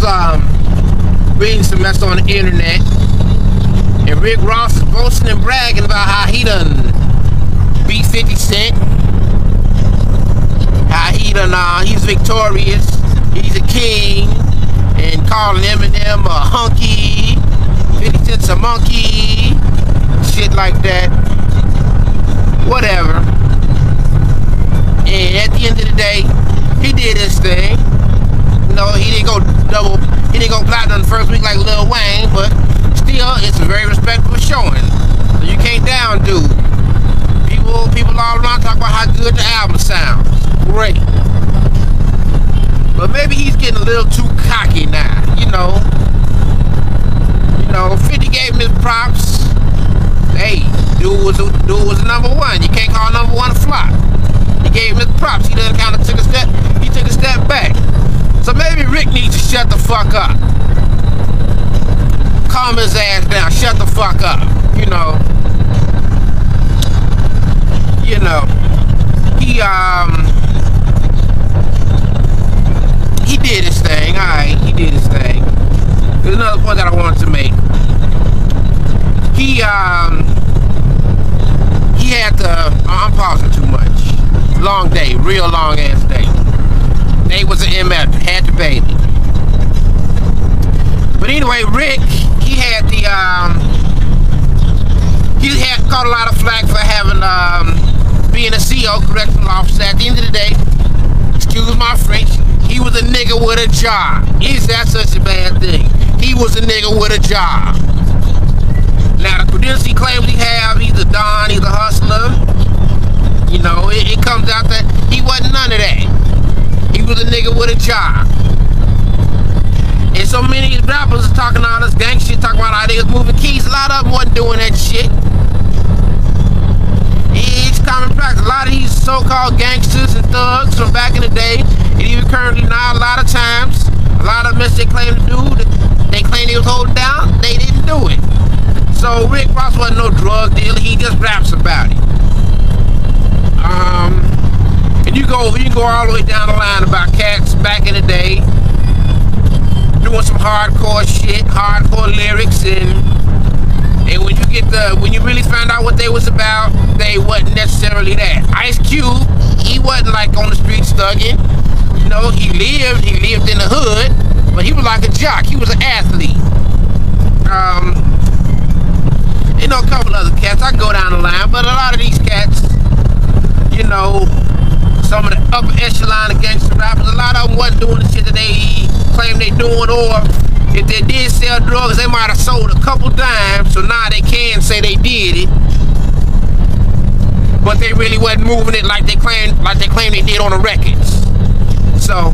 was reading some mess on the internet, and Rick Ross is boasting and bragging about how he done beat 50 Cent, how he done he's victorious, he's a king, and calling Eminem a hunky, 50 Cent's a monkey, shit like that. Whatever. And at the end of the day, he did his thing. You know, he didn't go platinum the first week like Lil Wayne, but still, it's a very respectable showing. So you can't down dude. People all around talk about how good the album sounds. Great. But maybe he's getting a little too cocky now, you know. 50 gave him his props. Hey, dude was number one. You can't call number one a flop. He gave him his props. He done kind of took a step back. So maybe Rick needs to shut the fuck up. Calm his ass down. Shut the fuck up. You know. He did his thing. Alright, he did his thing. There's another point that I wanted to make. He had to, I'm pausing too much. Long day, real long ass day. They was an MF, had the baby. But anyway, Rick, he had caught a lot of flack for having, being a CEO, correctional officer. At the end of the day, excuse my French, he was a nigga with a job. Is that such a bad thing? He was a nigga with a job. Now, the credentials he claims he have, he's a don, he's a hustler. You know, it comes out that he wasn't none of that. He was a nigga with a job. And so many rappers are talking all this gang shit, talking about how they was moving keys. A lot of them wasn't doing that shit. It's common practice. A lot of these so-called gangsters and thugs from back in the day, and even currently now, a lot of times, a lot of mess they claim to do, they claim they was holding down, they didn't do it. So Rick Ross wasn't no drug dealer, he just raps about it. And you can go all the way down the line about cats back in the day doing some hardcore shit, hardcore lyrics, and when you really found out what they was about, they wasn't necessarily that. Ice Cube, he wasn't like on the streets thugging. You know, he lived in the hood, but he was like a jock. He was an athlete. You know, a couple other cats. I can go down the line, but a lot of these cats, you know, some of the upper echelon of gangster rappers, a lot of them wasn't doing the shit that they claim they doing, or if they did sell drugs, they might have sold a couple dimes, so now they can say they did it, but they really wasn't moving it like they claim they did on the records. So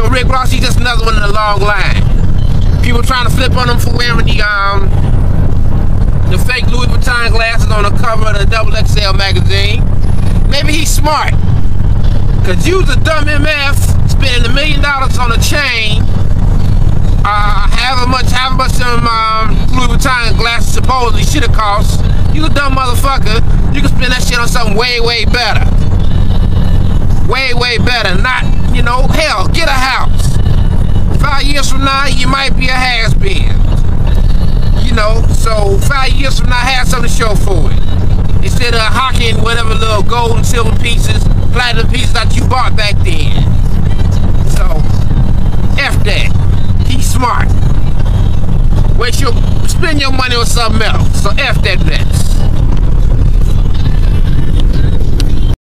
Rick Ross, he's just another one in the long line. People trying to flip on him for wearing the fake Louis Vuitton glasses on the cover of the XXL magazine. Maybe he's smart, cause you's a dumb MF spending $1 million on a chain. However much them Louis Vuitton glasses supposedly should have cost. You a dumb motherfucker. You can spend that shit on something way, way better. Way, way better. Not, you know, hell, get a house. 5 years from now, you might be a has-been. You know, so 5 years from now, have something to show for it. Instead of hawking whatever little gold and silver pieces, platinum pieces that you bought back then. So, F that. He's smart. Spend your money on something else. So F that mess.